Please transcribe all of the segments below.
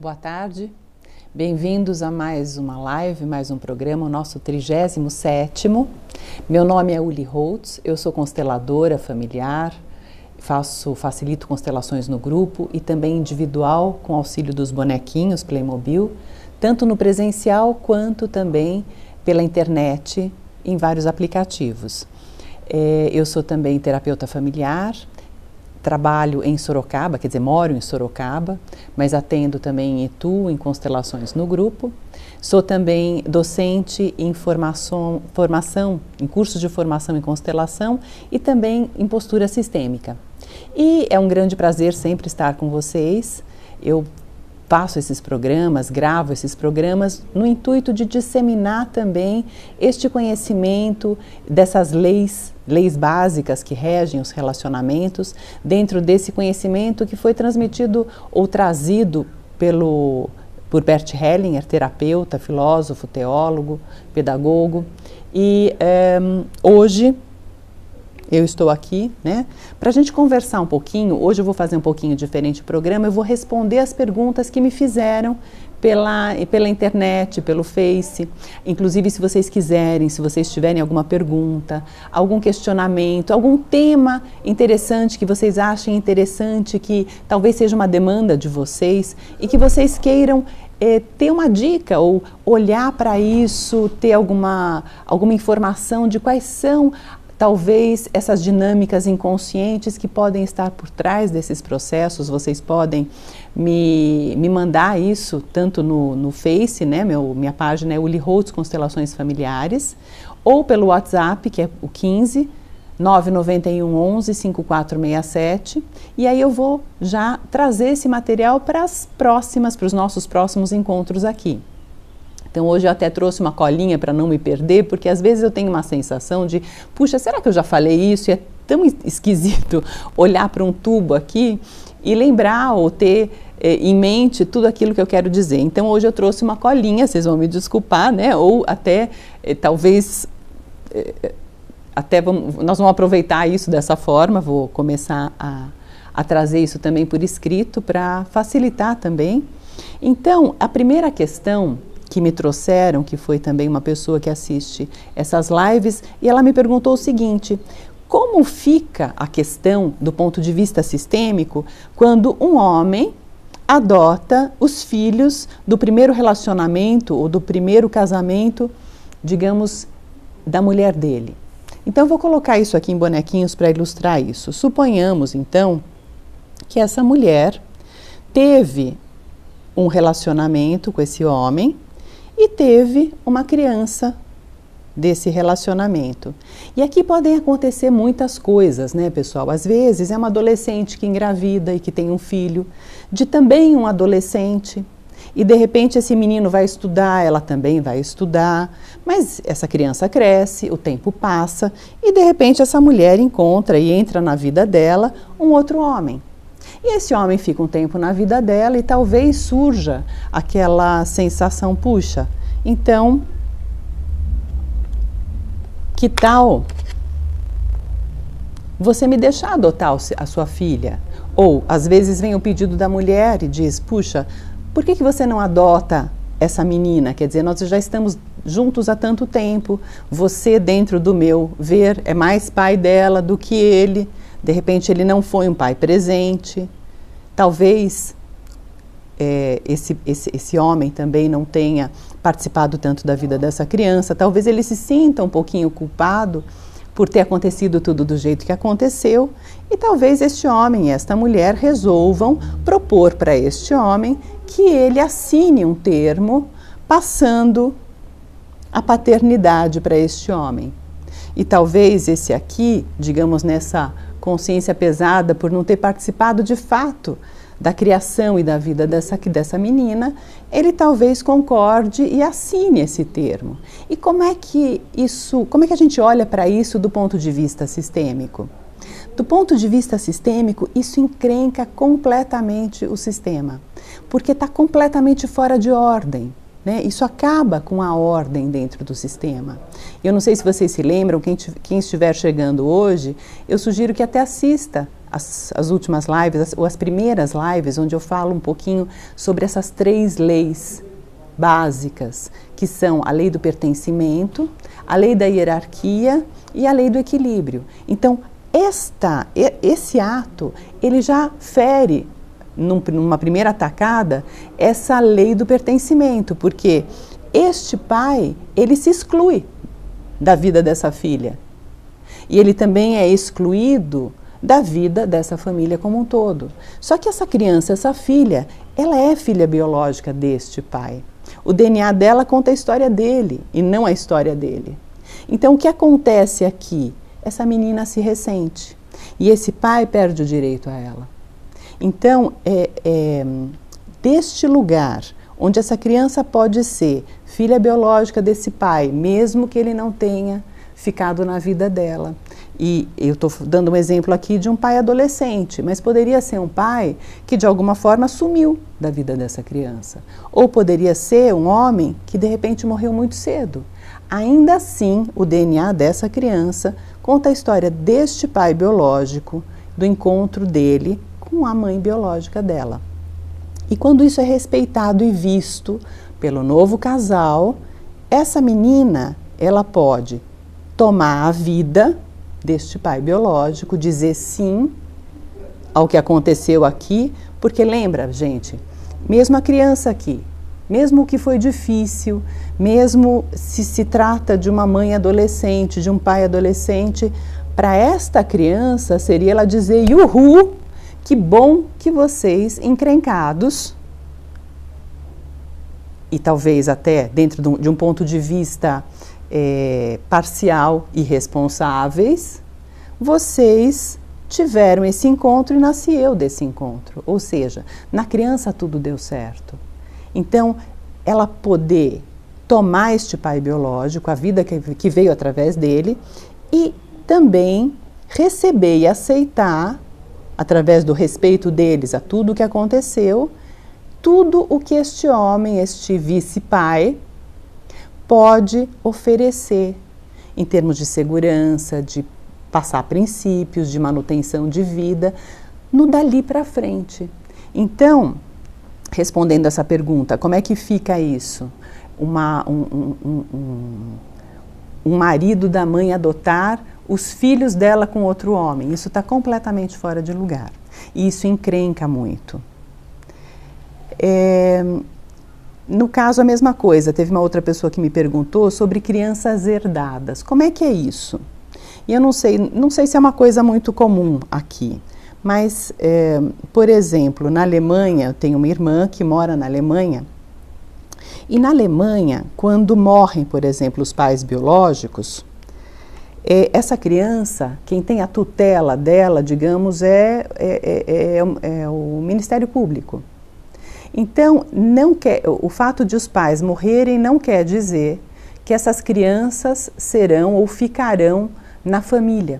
Boa tarde, bem-vindos a mais uma live, mais um programa, o nosso 37º. Meu nome é Uli Holtz, eu sou consteladora familiar, facilito constelações no grupo e também individual com auxílio dos bonequinhos Playmobil, tanto no presencial quanto também pela internet em vários aplicativos. Eu sou também terapeuta familiar, trabalho em Sorocaba, quer dizer, moro em Sorocaba, mas atendo também em Itu, em constelações no grupo. Sou também docente em formação, em cursos de formação em constelação e também em postura sistêmica. E é um grande prazer sempre estar com vocês. Eu faço esses programas, gravo esses programas no intuito de disseminar também este conhecimento dessas leis básicas que regem os relacionamentos, dentro desse conhecimento que foi transmitido ou trazido por Bert Hellinger, terapeuta, filósofo, teólogo, pedagogo. E hoje eu estou aqui, né, para a gente conversar um pouquinho. Hoje eu vou fazer um pouquinho diferente o programa, eu vou responder as perguntas que me fizeram pela internet, pelo Face. Inclusive, se vocês quiserem, se vocês tiverem alguma pergunta, algum questionamento, algum tema interessante que vocês achem interessante, que talvez seja uma demanda de vocês e que vocês queiram ter uma dica ou olhar para isso, ter alguma informação de quais são talvez essas dinâmicas inconscientes que podem estar por trás desses processos. Vocês podem me mandar isso tanto no Face, né? Minha página é Uli Holtz Constelações Familiares, ou pelo WhatsApp, que é o 15 991 11 5467, e aí eu vou já trazer esse material para os nossos próximos encontros aqui. Então hoje eu até trouxe uma colinha para não me perder, porque às vezes eu tenho uma sensação de, puxa, será que eu já falei isso? E é tão esquisito olhar para um tubo aqui e lembrar ou ter em mente tudo aquilo que eu quero dizer. Então hoje eu trouxe uma colinha, vocês vão me desculpar, né? Ou até, talvez, nós vamos aproveitar isso dessa forma, vou começar a trazer isso também por escrito para facilitar também. Então, a primeira questão que me trouxeram, que foi também uma pessoa que assiste essas lives, e ela me perguntou o seguinte: como fica a questão do ponto de vista sistêmico quando um homem adota os filhos do primeiro relacionamento ou do primeiro casamento, digamos, da mulher dele? Então eu vou colocar isso aqui em bonequinhos para ilustrar isso. Suponhamos então que essa mulher teve um relacionamento com esse homem e teve uma criança desse relacionamento. E aqui podem acontecer muitas coisas, né, pessoal? Às vezes é uma adolescente que engravida e que tem um filho de também um adolescente, e de repente esse menino vai estudar, ela também vai estudar, mas essa criança cresce, o tempo passa, e de repente essa mulher encontra e entra na vida dela um outro homem. E esse homem fica um tempo na vida dela e talvez surja aquela sensação, puxa, então, que tal você me deixar adotar a sua filha? Ou, às vezes, vem o pedido da mulher e diz, puxa, por que você não adota essa menina? Quer dizer, nós já estamos juntos há tanto tempo, você, dentro do meu ver, é mais pai dela do que ele. De repente ele não foi um pai presente, talvez esse homem também não tenha participado tanto da vida dessa criança, talvez ele se sinta um pouquinho culpado por ter acontecido tudo do jeito que aconteceu, e talvez este homem e esta mulher resolvam propor para este homem que ele assine um termo passando a paternidade para este homem. E talvez esse aqui, digamos, nessa consciência pesada por não ter participado de fato da criação e da vida dessa menina, ele talvez concorde e assine esse termo. E como é que a gente olha para isso do ponto de vista sistêmico? Do ponto de vista sistêmico, isso encrenca completamente o sistema, porque está completamente fora de ordem. Né? Isso acaba com a ordem dentro do sistema. Eu não sei se vocês se lembram, quem estiver chegando hoje, eu sugiro que até assista as últimas lives, ou as primeiras lives, onde eu falo um pouquinho sobre essas 3 leis básicas, que são a lei do pertencimento, a lei da hierarquia e a lei do equilíbrio. Então, esse ato, ele já fere, numa primeira atacada, essa lei do pertencimento, porque este pai, ele se exclui da vida dessa filha. E ele também é excluído da vida dessa família como um todo. Só que essa criança, essa filha, ela é filha biológica deste pai. O DNA dela conta a história dele e não a história dele. Então, o que acontece aqui? Essa menina se ressente e esse pai perde o direito a ela. Então, deste lugar onde essa criança pode ser filha biológica desse pai, mesmo que ele não tenha ficado na vida dela. E eu estou dando um exemplo aqui de um pai adolescente, mas poderia ser um pai que de alguma forma sumiu da vida dessa criança. Ou poderia ser um homem que de repente morreu muito cedo. Ainda assim, o DNA dessa criança conta a história deste pai biológico, do encontro dele com a mãe biológica dela. E quando isso é respeitado e visto pelo novo casal, essa menina, ela pode tomar a vida deste pai biológico, dizer sim ao que aconteceu aqui, porque lembra, gente, mesmo a criança aqui, mesmo o que foi difícil, mesmo se trata de uma mãe adolescente, de um pai adolescente, para esta criança seria ela dizer: "Uhul, que bom que vocês, encrencados", e talvez até dentro de um ponto de vista parcial e responsáveis, vocês tiveram esse encontro e nasci eu desse encontro. Ou seja, na criança tudo deu certo. Então, ela poder tomar este pai biológico, a vida que veio através dele, e também receber e aceitar, através do respeito deles a tudo o que aconteceu, tudo o que este homem, este vice-pai, pode oferecer em termos de segurança, de passar princípios, de manutenção de vida, no dali para frente. Então, respondendo essa pergunta, como é que fica isso? Um marido da mãe adotar os filhos dela com outro homem, isso está completamente fora de lugar. E isso encrenca muito. No caso, a mesma coisa, teve uma outra pessoa que me perguntou sobre crianças herdadas. Como é que é isso? E eu não sei se é uma coisa muito comum aqui, mas, por exemplo, na Alemanha, eu tenho uma irmã que mora na Alemanha, e na Alemanha, quando morrem, por exemplo, os pais biológicos, essa criança, quem tem a tutela dela, digamos, é o Ministério Público. Então, o fato de os pais morrerem não quer dizer que essas crianças serão ou ficarão na família.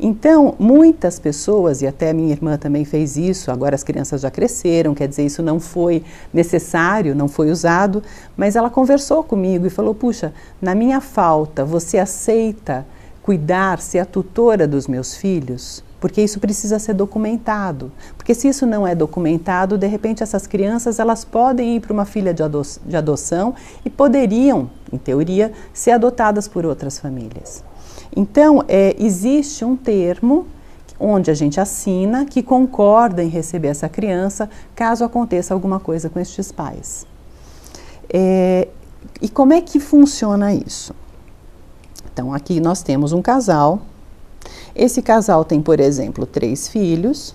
Então, muitas pessoas, e até minha irmã também fez isso, agora as crianças já cresceram, quer dizer, isso não foi necessário, não foi usado, mas ela conversou comigo e falou: "Puxa, na minha falta, você aceita cuidar, ser a tutora dos meus filhos?" Porque isso precisa ser documentado. Porque se isso não é documentado, de repente essas crianças elas podem ir para uma filha de adoção e poderiam, em teoria, ser adotadas por outras famílias. Então, existe um termo onde a gente assina que concorda em receber essa criança caso aconteça alguma coisa com estes pais. E como é que funciona isso? Então, aqui nós temos um casal. Esse casal tem, por exemplo, 3 filhos.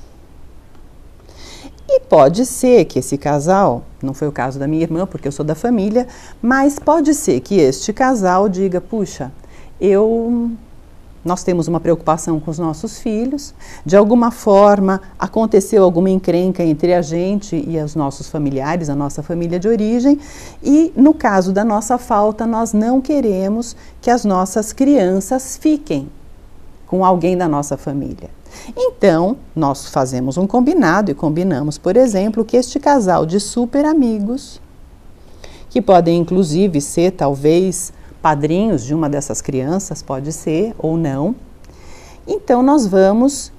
E pode ser que esse casal, não foi o caso da minha irmã, porque eu sou da família, mas pode ser que este casal diga: "Puxa, nós temos uma preocupação com os nossos filhos, de alguma forma aconteceu alguma encrenca entre a gente e os nossos familiares, a nossa família de origem, e no caso da nossa falta, nós não queremos que as nossas crianças fiquem com alguém da nossa família. Então, nós fazemos um combinado e combinamos, por exemplo, que este casal de super amigos, que podem inclusive ser talvez padrinhos de uma dessas crianças, pode ser ou não, então nós vamos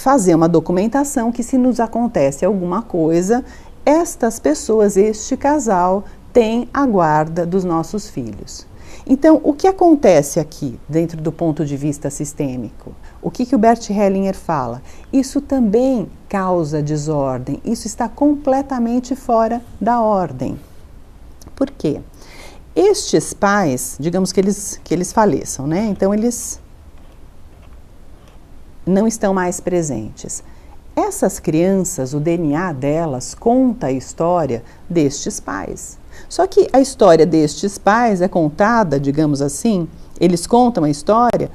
fazer uma documentação que, se nos acontece alguma coisa, estas pessoas, este casal, tem a guarda dos nossos filhos. Então, o que acontece aqui, dentro do ponto de vista sistêmico? O que o Bert Hellinger fala? Isso também causa desordem, isso está completamente fora da ordem. Por quê? Estes pais, digamos que eles faleçam, né? Então, eles não estão mais presentes. Essas crianças, o DNA delas conta a história destes pais. Só que a história destes pais é contada, digamos assim, eles contam a história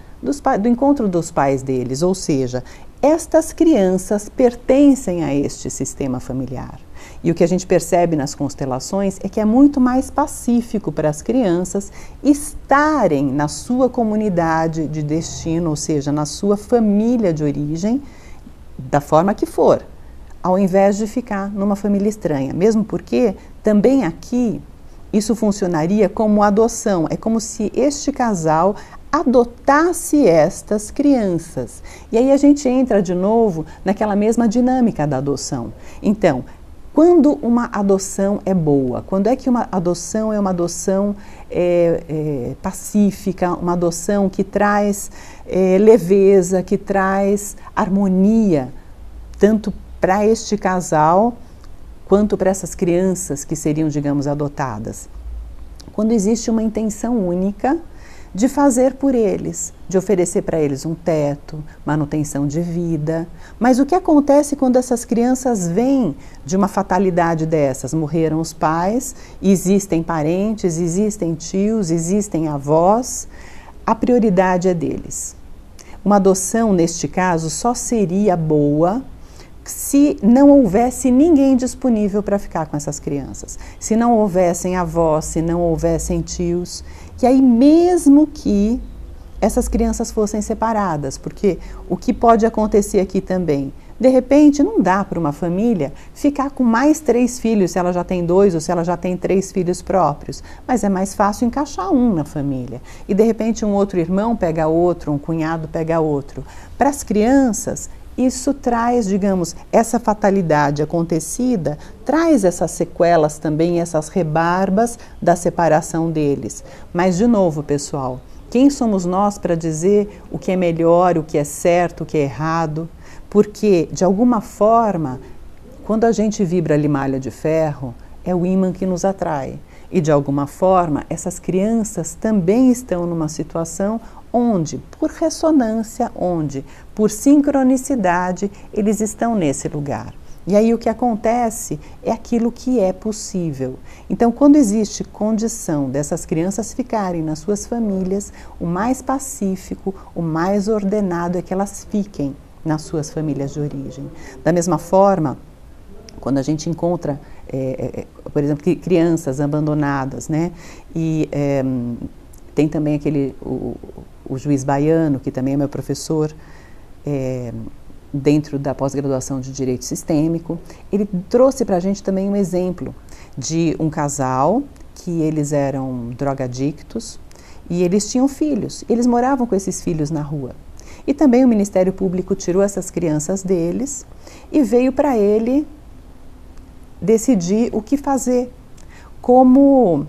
do encontro dos pais deles, ou seja, estas crianças pertencem a este sistema familiar. E o que a gente percebe nas constelações é que é muito mais pacífico para as crianças estarem na sua comunidade de destino, ou seja, na sua família de origem, da forma que for, ao invés de ficar numa família estranha. Mesmo porque também aqui isso funcionaria como adoção. É como se este casal adotasse estas crianças. E aí a gente entra de novo naquela mesma dinâmica da adoção. Então, quando uma adoção é boa, quando é que uma adoção é uma adoção pacífica, uma adoção que traz leveza, que traz harmonia, tanto para este casal quanto para essas crianças que seriam, digamos, adotadas. Quando existe uma intenção única de fazer por eles, de oferecer para eles um teto, manutenção de vida. Mas o que acontece quando essas crianças vêm de uma fatalidade dessas? Morreram os pais, existem parentes, existem tios, existem avós, a prioridade é deles. Uma adoção, neste caso, só seria boa se não houvesse ninguém disponível para ficar com essas crianças, se não houvessem avós, se não houvessem tios, e aí mesmo que essas crianças fossem separadas, porque o que pode acontecer aqui também, de repente não dá para uma família ficar com mais 3 filhos, se ela já tem 2 ou se ela já tem 3 filhos próprios, mas é mais fácil encaixar um na família, e de repente um outro irmão pega outro, um cunhado pega outro. Para as crianças, isso traz, digamos, essa fatalidade acontecida, traz essas sequelas também, essas rebarbas da separação deles. Mas, de novo, pessoal, quem somos nós para dizer o que é melhor, o que é certo, o que é errado? Porque, de alguma forma, quando a gente vibra ali malha de ferro, é o ímã que nos atrai. E, de alguma forma, essas crianças também estão numa situação onde, por ressonância, onde, por sincronicidade, eles estão nesse lugar. E aí o que acontece é aquilo que é possível. Então, quando existe condição dessas crianças ficarem nas suas famílias, o mais pacífico, o mais ordenado é que elas fiquem nas suas famílias de origem. Da mesma forma, quando a gente encontra, por exemplo, crianças abandonadas, né? E tem também o juiz baiano, que também é meu professor, dentro da pós-graduação de Direito Sistêmico, ele trouxe para a gente também um exemplo de um casal que eles eram drogadictos e eles tinham filhos, eles moravam com esses filhos na rua. E também o Ministério Público tirou essas crianças deles e veio para ele decidir o que fazer, como,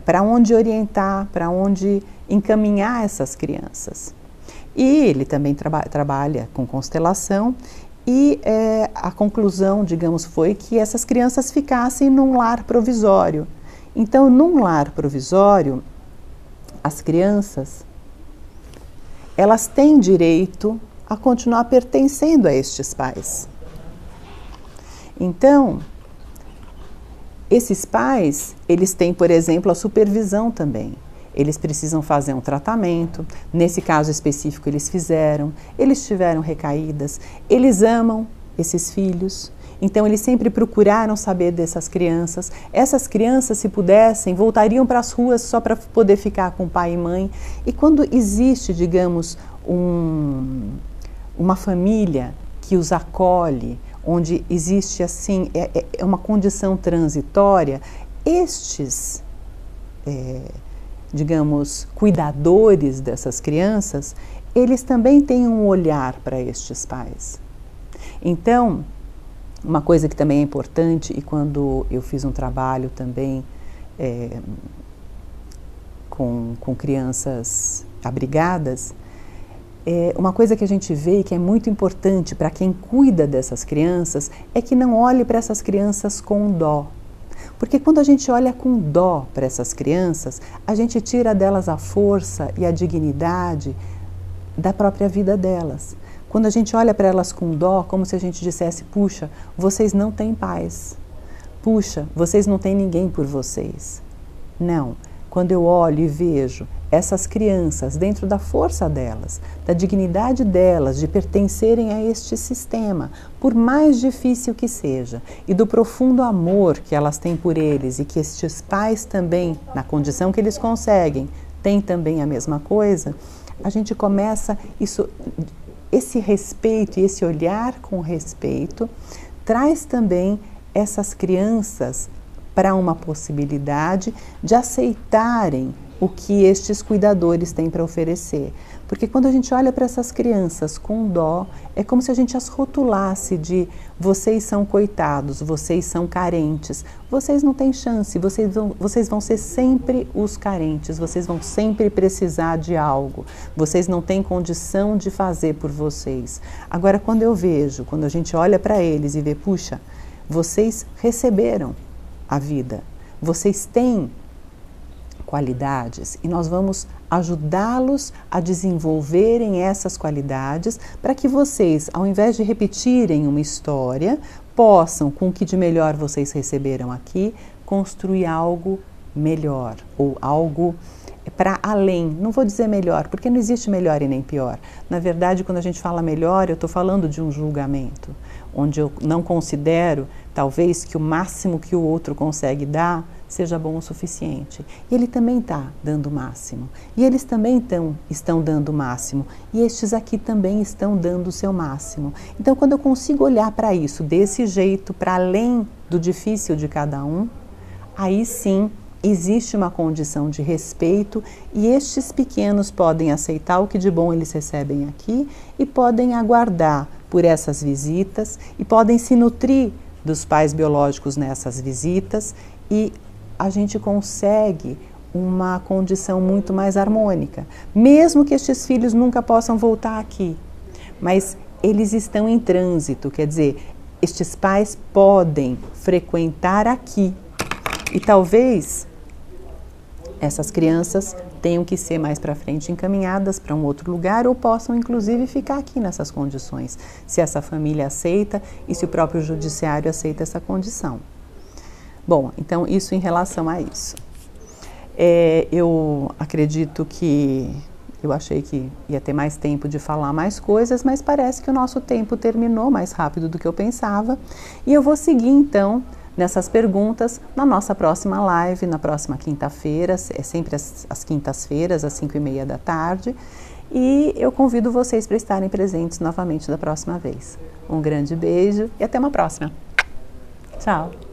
para onde orientar, para onde encaminhar essas crianças. E ele também trabalha com constelação e a conclusão, digamos, foi que essas crianças ficassem num lar provisório. Então, num lar provisório, as crianças, elas têm direito a continuar pertencendo a estes pais. Então, esses pais, eles têm, por exemplo, a supervisão também. Eles precisam fazer um tratamento, nesse caso específico eles fizeram, eles tiveram recaídas, eles amam esses filhos, então eles sempre procuraram saber dessas crianças. Essas crianças, se pudessem, voltariam para as ruas só para poder ficar com pai e mãe. E quando existe, digamos, uma família que os acolhe, onde existe assim, é uma condição transitória, estes digamos, cuidadores dessas crianças, eles também têm um olhar para estes pais. Então, uma coisa que também é importante, e quando eu fiz um trabalho também com crianças abrigadas, uma coisa que a gente vê que é muito importante para quem cuida dessas crianças é que não olhe para essas crianças com dó. Porque quando a gente olha com dó para essas crianças, a gente tira delas a força e a dignidade da própria vida delas. Quando a gente olha para elas com dó, como se a gente dissesse, puxa, vocês não têm pais. Puxa, vocês não têm ninguém por vocês. Não. Quando eu olho e vejo essas crianças dentro da força delas, da dignidade delas, de pertencerem a este sistema, por mais difícil que seja, e do profundo amor que elas têm por eles e que estes pais também, na condição que eles conseguem, têm também a mesma coisa, a gente começa esse respeito e esse olhar com respeito traz também essas crianças para uma possibilidade de aceitarem o que estes cuidadores têm para oferecer. Porque quando a gente olha para essas crianças com dó, é como se a gente as rotulasse de vocês são coitados, vocês são carentes, vocês não têm chance, vocês vão ser sempre os carentes, vocês vão sempre precisar de algo, vocês não têm condição de fazer por vocês. Agora, quando a gente olha para eles e vê, puxa, vocês receberam a vida, vocês têm qualidades e nós vamos ajudá-los a desenvolverem essas qualidades para que vocês, ao invés de repetirem uma história, possam, com o que de melhor vocês receberam aqui, construir algo melhor ou algo para além. Não vou dizer melhor, porque não existe melhor e nem pior. Na verdade, quando a gente fala melhor, eu estou falando de um julgamento, onde eu não considero, talvez, que o máximo que o outro consegue dar seja bom o suficiente. E ele também está dando o máximo. E eles também estão dando o máximo. E estes aqui também estão dando o seu máximo. Então, quando eu consigo olhar para isso desse jeito, para além do difícil de cada um, aí sim existe uma condição de respeito e estes pequenos podem aceitar o que de bom eles recebem aqui e podem aguardar por essas visitas e podem se nutrir dos pais biológicos nessas visitas e a gente consegue uma condição muito mais harmônica. Mesmo que estes filhos nunca possam voltar aqui, mas eles estão em trânsito, quer dizer, estes pais podem frequentar aqui. E talvez essas crianças tenham que ser mais para frente encaminhadas para um outro lugar ou possam inclusive ficar aqui nessas condições, se essa família aceita e se o próprio judiciário aceita essa condição. Bom, então isso em relação a isso. Eu acredito que eu achei que ia ter mais tempo de falar mais coisas, mas parece que o nosso tempo terminou mais rápido do que eu pensava e eu vou seguir então nessas perguntas na nossa próxima live, na próxima quinta-feira, é sempre às quintas-feiras, às 5:30 da tarde, e eu convido vocês para estarem presentes novamente da próxima vez. Um grande beijo e até uma próxima. Tchau!